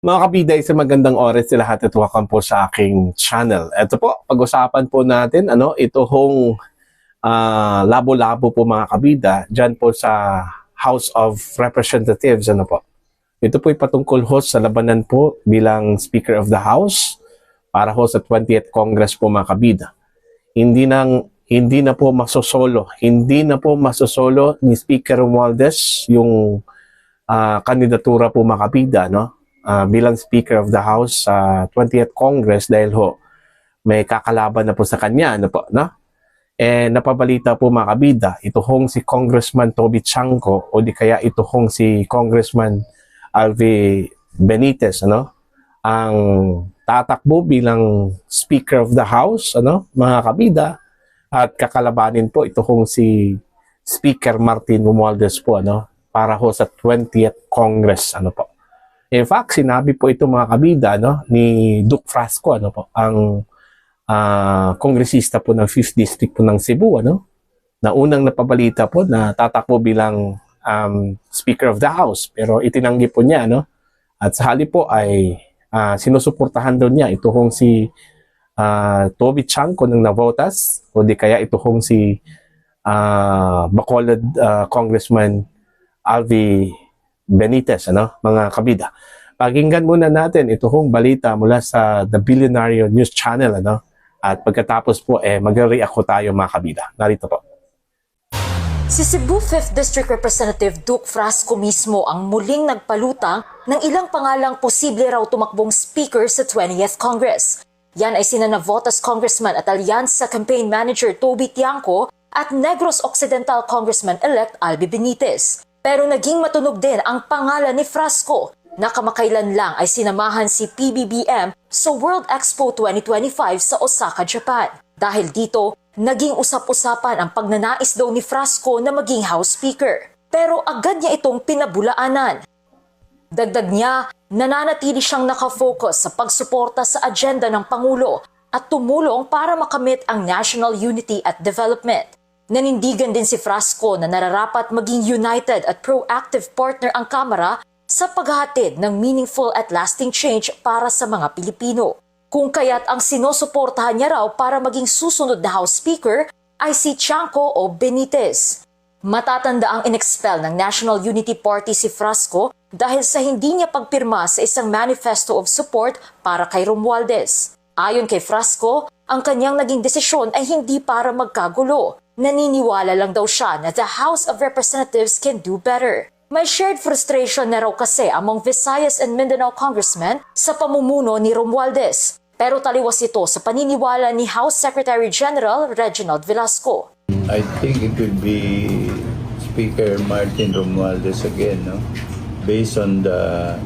Mga kabida, isang magandang oras sa lahat at welcome po sa aking channel. Ito po, pag-usapan po natin, ito hong labo-labo po mga kabida, dyan po sa House of Representatives, po. Ito po ay patungkol ho sa labanan po bilang Speaker of the House para ho sa 20th Congress po mga kabida. Hindi na po masosolo ni Speaker Romualdez yung kandidatura po mga kabida, bilang Speaker of the House sa 20th Congress dahil ho may kakalaban na po sa kanya, napabalita po mga kabida, ito hong si Congressman Toby Chanco o di kaya ito hong si Congressman Alvi Benitez, ang tatakbo bilang Speaker of the House, mga kabida, at kakalabanin po ito hong si Speaker Martin Romualdez po, para ho sa 20th Congress, po. In fact, sinabi po ito mga kabida ni Duke Frasco, ang kongresista po ng 5th District po ng Cebu, na unang napabalita po na tatakbo bilang Speaker of the House. Pero itinanggi po niya, at sa halip po ay sinusuportahan daw niya ito hong si Toby Chanco ng Navotas o di kaya ito hong si Bacolod Congressman Alvi Benitez, mga kabida. Pakinggan muna natin ito hong balita mula sa The Billionaire News Channel, at pagkatapos po mag-react tayo mga kabida. Narito po. Si Cebu 5th District Representative Duke Frasco mismo ang muling nagpalutang ng ilang pangalang posible raw tumakbong speaker sa 20th Congress. Yan ay sina Navotas Congressman at Alyansa Campaign Manager Toby Tiangco at Negros Occidental Congressman-elect Alvi Benitez. Pero naging matunog din ang pangalan ni Frasco na kamakailan lang ay sinamahan si PBBM sa World Expo 2025 sa Osaka, Japan. Dahil dito, naging usap-usapan ang pagnanais daw ni Frasco na maging House Speaker. Pero agad niya itong pinabulaanan. Dagdag niya, nananatili siyang nakafocus sa pagsuporta sa agenda ng Pangulo at tumulong para makamit ang national unity at development. Nanindigan din si Frasco na nararapat maging united at proactive partner ang Kamara sa paghahatid ng meaningful at lasting change para sa mga Pilipino. Kung kaya't ang sinusuportahan niya raw para maging susunod na House Speaker ay si Chanco o Benitez. Matatanda ang inexpel ng National Unity Party si Frasco dahil sa hindi niya pagpirma sa isang manifesto of support para kay Romualdez. Ayon kay Frasco, ang kanyang naging desisyon ay hindi para magkagulo. Naniniwala lang daw siya na the House of Representatives can do better. May shared frustration na raw kasi among Visayas and Mindanao congressmen sa pamumuno ni Romualdez. Pero taliwas ito sa paniniwala ni House Secretary General Reginald Velasco. I think it will be Speaker Martin Romualdez again, based on the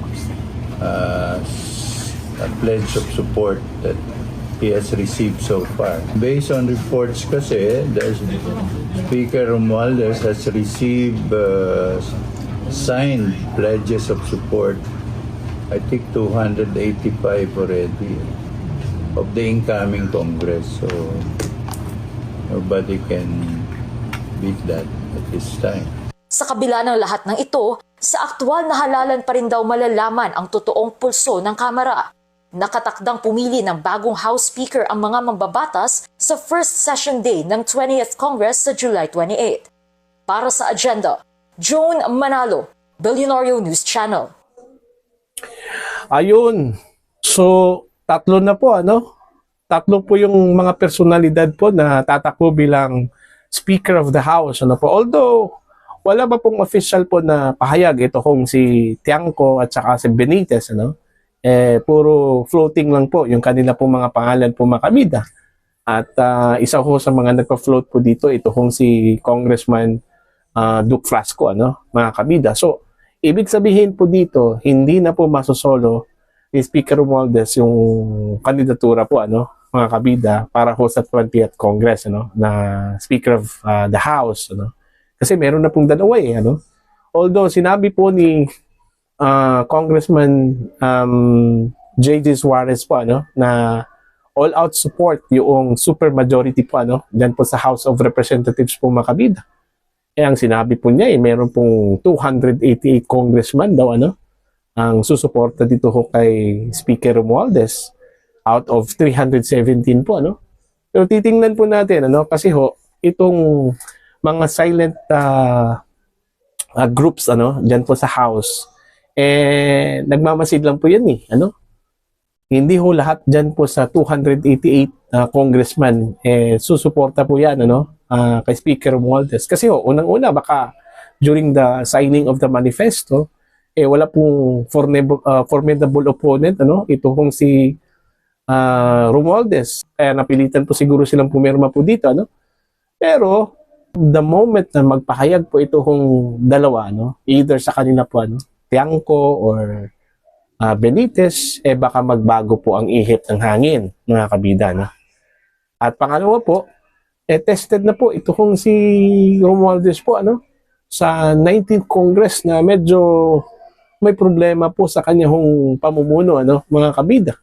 pledge of support that he has received so far. Based on reports kasi, Speaker Romualdez has received signed pledges of support, I think 285 already, of the incoming Congress. So nobody can beat that at this time. Sa kabila ng lahat ng ito, sa aktwal na halalan pa rin daw malalaman ang totoong pulso ng Kamara. Nakatakdang pumili ng bagong House Speaker ang mga mambabatas sa first session day ng 20th Congress sa July 28. Para sa agenda, Joan Manalo, Billionaire News Channel. Ayun. So, tatlo na po, Tatlo po yung mga personalidad po na tatakbo bilang Speaker of the House, Although, wala ba pong official po na pahayag ito kung si Tiangco at saka si Benitez, puro floating lang po yung kanila po mga pangalan po mga kabida. At isa ko sa mga nagpa-float po dito, ito kung si Congressman Duke Frasco, mga kabida. So, ibig sabihin po dito, hindi na po masosolo ni Speaker Romualdez yung kandidatura po, mga kabida, para ho sa 20th Congress, na Speaker of the House, Kasi meron na pong dalawa Although, sinabi po ni Congressman J.D. Suarez po, na all-out support yung supermajority po, dyan po sa House of Representatives po mga kabida. Ang sinabi po niya, meron pong 288 congressman daw, ang susuporta dito ho kay Speaker Romualdez out of 317 po, ano? Pero titingnan po natin, ano, kasi ho, itong mga silent groups, ano, dyan po sa House, nagmamasid lang po yan, ano? Hindi ho lahat dyan po sa 288 congressman, susuporta po yan, ano, kay Speaker Romualdez. Kasi ho, unang-una, baka during the signing of the manifesto, wala pong formidable opponent, ano, ito pong si Romualdez. Kaya napilitan po siguro silang pumirma po dito, ano. Pero the moment na magpahayag po ito kung dalawa, no, either sa kanila po, ano, Tiangco or Benitez, baka magbago po ang ihip ng hangin, mga kabida, no. At pangalawa po, tested na po ito kung si Romualdez po, ano, sa 19th Congress na medyo may problema po sa kanyang pamumuno, ano, mga kabida.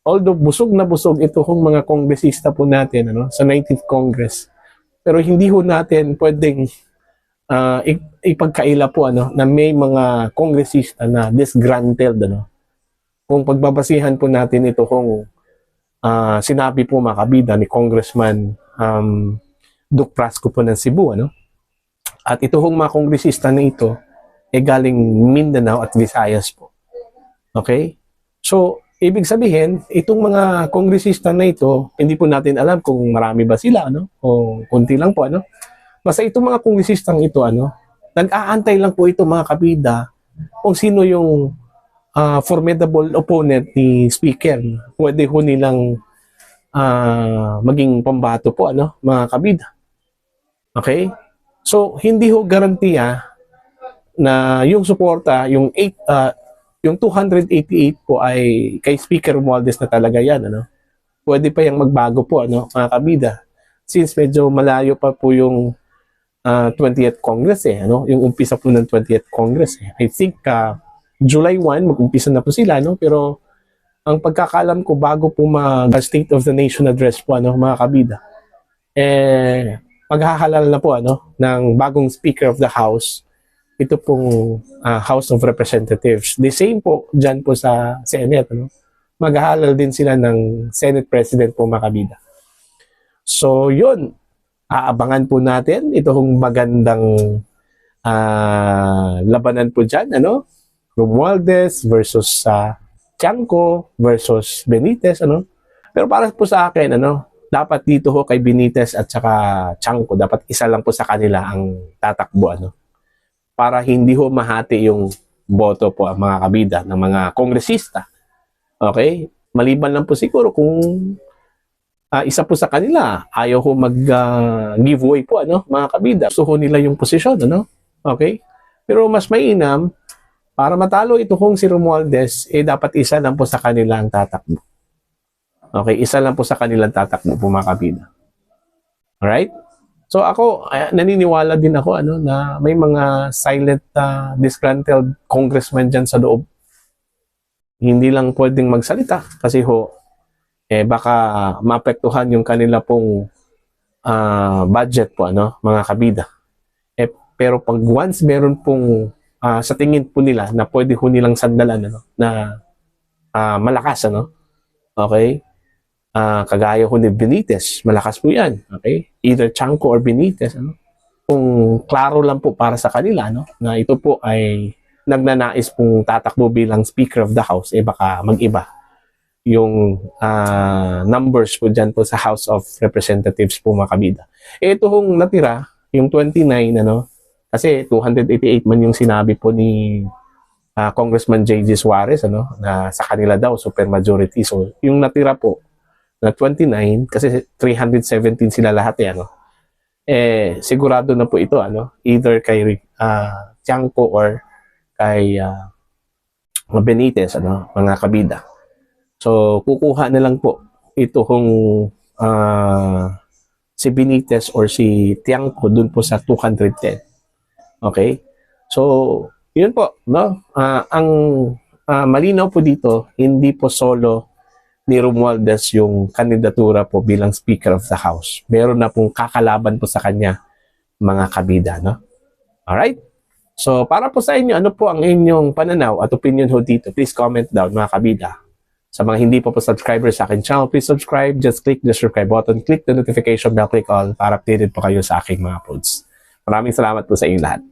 Although busog na busog ito kung mga kongresista po natin, ano, sa 19th Congress. Pero hindi ho natin pwedeng ipagkaila po, ano, na may mga kongresista na disgruntled, ano. Kung pagbabasihan po natin ito kung sinabi po mga kabida ni Congressman Duke Frasco po ng Cebu, ano. At ito hong mga kongresista na ito galing Mindanao at Visayas po. Okay? So, ibig sabihin, itong mga kongresista na ito, hindi po natin alam kung marami ba sila, ano, o kunti lang po, ano. Basta itong mga kongresistang ito, ano, nag-aantay lang po ito mga kabida kung sino yung formidable opponent ni Speaker. Pwede ho nilang maging pambato po, ano, mga kabida. Okay? So, hindi ho garantiya na yung suporta, yung 288 po ay kay Speaker Romualdez na talaga yan, ano. Pwede pa yung magbago po, ano, mga kabida. Since medyo malayo pa po yung 20th Congress, ano, yung umpisa po ng 20th Congress. I think July 1 mag-umpisa na po sila, no, pero ang pagkakalam ko bago po mag-State of the Nation address po, ano, mga kabida, maghahalal na po, ano, ng bagong Speaker of the House, ito pong House of Representatives. The same po dyan po sa Senate, ano? Maghahalal din sila ng Senate President po, mga kabida. So yun, aabangan po natin itong magandang labanan po dyan, ano? Romualdez versus Tiangco versus Benitez, ano? Pero para po sa akin, ano, dapat dito ho kay Benitez at saka Tiangco, dapat isa lang po sa kanila ang tatakbo, ano, para hindi ho mahati yung boto po, ang mga kabida ng mga kongresista. Okay? Maliban lang po siguro kung isa po sa kanila ayaw ho mag-giveaway po, ano, mga kabida. Gusto ho nila yung posisyon, ano? Okay? Pero mas mainam, para matalo ito kung si Romualdez, dapat isa lang po sa kanila ang tatakbo. Okay? Isa lang po sa kanilang tatakbo po, mga kabida. Alright? So ako, naniniwala din ako, ano, na may mga silent disgruntled congressman dyan sa loob. Hindi lang pwedeng magsalita kasi ho, baka maapektuhan yung kanila pong budget po, ano, mga kabida. Pero pag once meron pong sa tingin po nila na pwede ho nilang sandalan, ano, na malakas, ano, okay? Kagaya ho ni Benitez, malakas po yan, okay? Either Tiangco or Benitez, ano? Kung klaro lang po para sa kanila, no, na ito po ay nagnanais pong tatakbo bilang Speaker of the House, baka mag-iba yung numbers po dyan po sa House of Representatives po, mga kabida. Ito hong natira, yung 29, ano, kasi 288 man yung sinabi po ni Congressman J.G. Suarez, ano, na sa kanila daw super majority. So yung natira po na 29, kasi 317 sila lahat, ano, sigurado na po ito, ano, either kay Tiangco or kay Benitez, ano, mga kabida. So kukuha na lang po ito kung si Benitez or si Tiangco dun po sa 210. Okay? So yun po, no? Ang malinaw po dito, hindi po solo ni Romualdez yung kandidatura po bilang Speaker of the House. Meron na pong kakalaban po sa kanya, mga kabida, no? Alright? So, para po sa inyo, ano po ang inyong pananaw at opinion ho dito? Please comment down, mga kabida. Sa mga hindi pa po subscriber sa akin channel, please subscribe. Just click the subscribe button, click the notification bell, click all para updated po kayo sa aking mga uploads. Maraming salamat po sa inyong lahat.